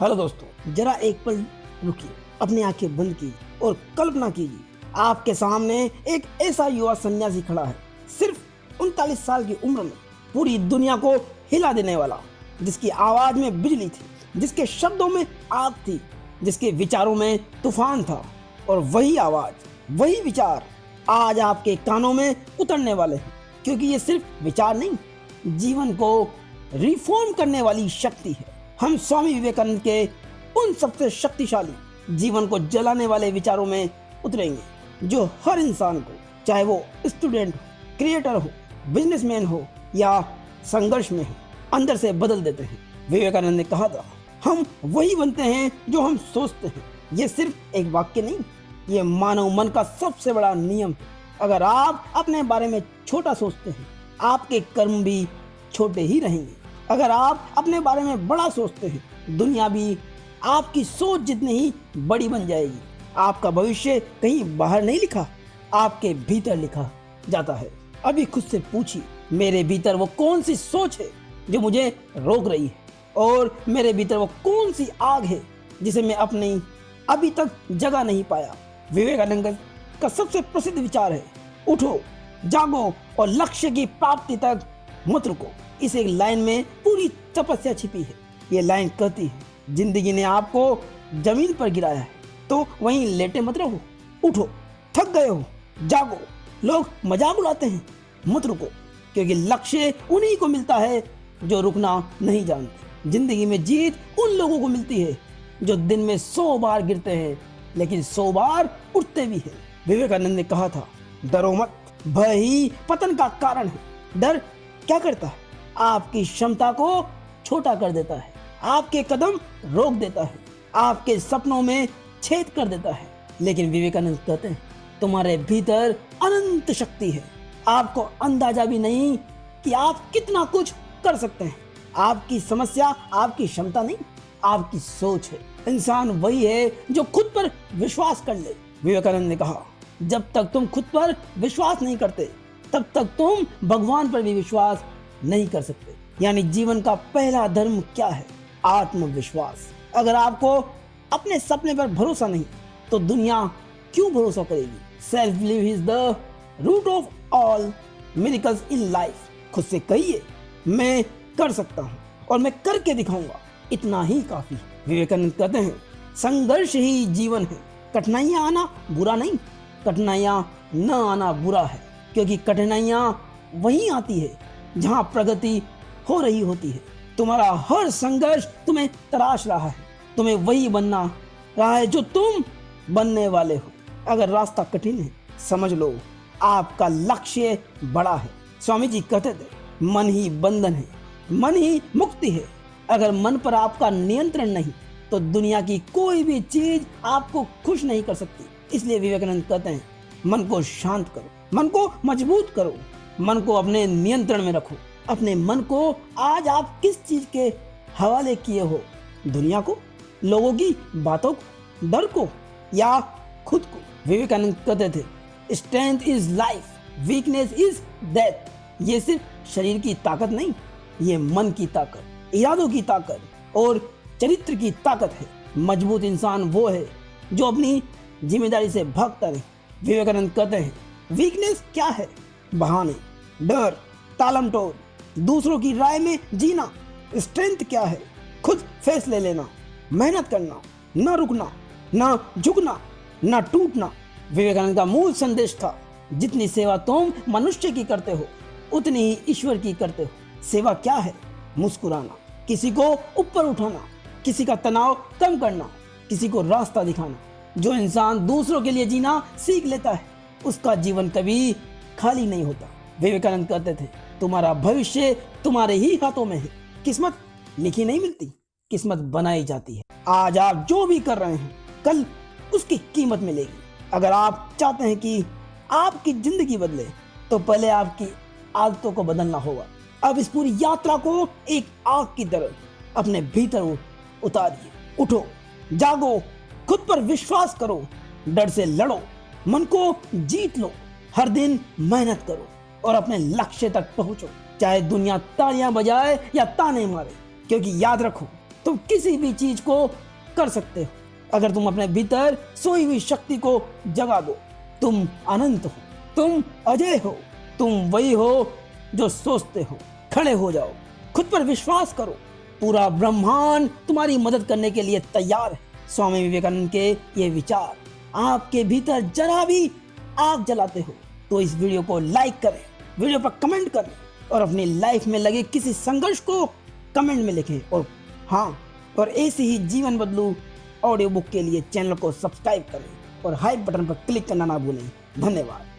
Hello दोस्तों, जरा एक पल रुकिए, अपनी आंखें बंद कीजिए और कल्पना कीजिए आपके सामने एक ऐसा युवा सन्यासी खड़ा है, सिर्फ 39 साल की उम्र में, पूरी दुनिया को हिला देने वाला, जिसकी आवाज में बिजली थी, जिसके शब्दों में आग थी, जिसके विचारों में तूफान था। और वही आवाज, वही विचार आज आपके कानों में उतरने वाले हैं, क्योंकि ये सिर्फ विचार नहीं, जीवन को रिफॉर्म करने वाली शक्ति है। हम स्वामी विवेकानंद के उन सबसे शक्तिशाली, जीवन को जलाने वाले विचारों में उतरेंगे, जो हर इंसान को, चाहे वो स्टूडेंट हो, क्रिएटर हो, बिजनेसमैन हो या संघर्ष में हो, अंदर से बदल देते हैं। विवेकानंद ने कहा था, हम वही बनते हैं जो हम सोचते हैं। ये सिर्फ एक वाक्य नहीं, ये मानव मन का सबसे बड़ा नियम है। अगर आप अपने बारे में छोटा सोचते हैं, आपके कर्म भी छोटे ही रहेंगे। अगर आप अपने बारे में बड़ा सोचते हैं, दुनिया भी आपकी सोच जितनी ही बड़ी बन जाएगी। आपका भविष्य कहीं बाहर नहीं लिखा, आपके भीतर लिखा जाता है। अभी खुद से पूछिए, मेरे भीतर वो कौन सी सोच है जो मुझे रोक रही है, और मेरे भीतर वो कौन सी आग है जिसे मैं अपनी अभी तक जगा नहीं पाया। विवेकानंद का सबसे प्रसिद्ध विचार है, उठो, जागो और लक्ष्य की प्राप्ति तक मत रुको। इस एक लाइन में पूरी तपस्या छिपी है। ये लाइन कहती है, जिंदगी ने आपको जमीन पर गिराया है तो वहीं लेटे मत रहो, उठो। थक गए हो, जागो। लोग मजाक उड़ाते हैं, मत रुको, क्योंकि लक्ष्य उन्हीं को मिलता है जो रुकना नहीं जानते। जिंदगी में जीत उन लोगों को मिलती है जो दिन में 100 बार गिरते हैं लेकिन 100 बार उठते भी हैं। विवेकानंद ने कहा था, डरो मत, भय ही पतन का कारण है। डर क्या करता है? आपकी क्षमता को छोटा कर देता है, आपके कदम रोक देता है, आपके सपनों में छेद कर देता है। लेकिन विवेकानंद कहते हैं, तुम्हारे भीतर अनंत शक्ति है। आपको अंदाजा भी नहीं कि आप कितना कुछ कर सकते हैं। आपकी समस्या आपकी क्षमता नहीं, आपकी सोच है। इंसान वही है जो खुद पर विश्वास कर ले। विवेकानंद ने कहा, जब तक तुम खुद पर विश्वास नहीं करते, तब तक तुम भगवान पर भी विश्वास नहीं कर सकते। यानी जीवन का पहला धर्म क्या है? आत्मविश्वास। अगर आपको अपने सपने पर भरोसा नहीं, तो दुनिया क्यों भरोसा करेगी? Self believe is the root of all miracles in life. खुद से कहिए, मैं कर सकता हूँ और मैं करके दिखाऊंगा, इतना ही काफी। विवेकानंद कहते हैं, संघर्ष ही जीवन है। कठिनाइयां आना बुरा नहीं, कठिनाइयां न आना बुरा है, क्योंकि कठिनाइयां वहीं आती है जहां प्रगति हो रही होती है। तुम्हारा हर संघर्ष तुम्हें तराश रहा है, तुम्हें वही बनना रहा है जो तुम बनने वाले हो। अगर रास्ता कठिन है, समझ लो आपका लक्ष्य बड़ा है। स्वामी जी कहते थे, मन ही बंधन है, मन ही मुक्ति है। अगर मन पर आपका नियंत्रण नहीं, तो दुनिया की कोई भी चीज आपको खुश नहीं कर सकती। इसलिए विवेकानंद कहते हैं, मन को शांत करो, मन को मजबूत करो, मन को अपने नियंत्रण में रखो। अपने मन को आज आप किस चीज के हवाले किए हो? दुनिया को, लोगों की बातों को, डर को, या खुद को? विवेकानंद कहते थे, strength is life, weakness is death. ये सिर्फ शरीर की ताकत नहीं, ये मन की ताकत, इरादों की ताकत और चरित्र की ताकत है। मजबूत इंसान वो है जो अपनी जिम्मेदारी से भागता रहे। विवेकानंद कहते हैं, वीकनेस क्या है? बहाने, डर, तालम टोल, दूसरों की राय में जीना। स्ट्रेंथ क्या है? खुद फैसले लेना, मेहनत करना, न रुकना, न झुकना, न टूटना। विवेकानंद का मूल संदेश था, जितनी सेवा तुम मनुष्य की करते हो, उतनी ही ईश्वर की करते हो। सेवा क्या है? मुस्कुराना, किसी को ऊपर उठाना, किसी का तनाव कम करना, किसी को रास्ता दिखाना। जो इंसान दूसरों के लिए जीना सीख लेता है, उसका जीवन कभी खाली नहीं होता। विवेकानंद कहते थे, तुम्हारा भविष्य तुम्हारे ही हाथों में है। किस्मत लिखी नहीं मिलती, किस्मत बनाई जाती है। आज आप जो भी कर रहे हैं, कल उसकी कीमत मिलेगी। अगर आप चाहते हैं कि आपकी जिंदगी बदले, तो पहले आपकी आदतों को बदलना होगा। अब इस पूरी यात्रा को एक आग की तरह अपने भीतर उतारिए। उठो, जागो, खुद पर विश्वास करो, डर से लड़ो, मन को जीत लो, हर दिन मेहनत करो और अपने लक्ष्य तक पहुंचो, चाहे दुनिया तालियां बजाए या ताने मारे। क्योंकि याद रखो, तुम किसी भी चीज को कर सकते हो अगर तुम अपने भीतर सोई हुई शक्ति को जगा दो। तुम अनंत हो, तुम अजय हो, तुम वही हो जो सोचते हो। खड़े हो जाओ, खुद पर विश्वास करो, पूरा ब्रह्मांड तुम्हारी मदद करने के लिए तैयार है। स्वामी विवेकानंद के ये विचार आपके भीतर जरा भी आग जलाते हो तो इस वीडियो को लाइक करें, वीडियो पर कमेंट करें और अपनी लाइफ में लगे किसी संघर्ष को कमेंट में लिखें। और हाँ, और ऐसी ही जीवन बदलू ऑडियो बुक के लिए चैनल को सब्सक्राइब करें और हाइप बटन पर क्लिक करना ना भूलें। धन्यवाद।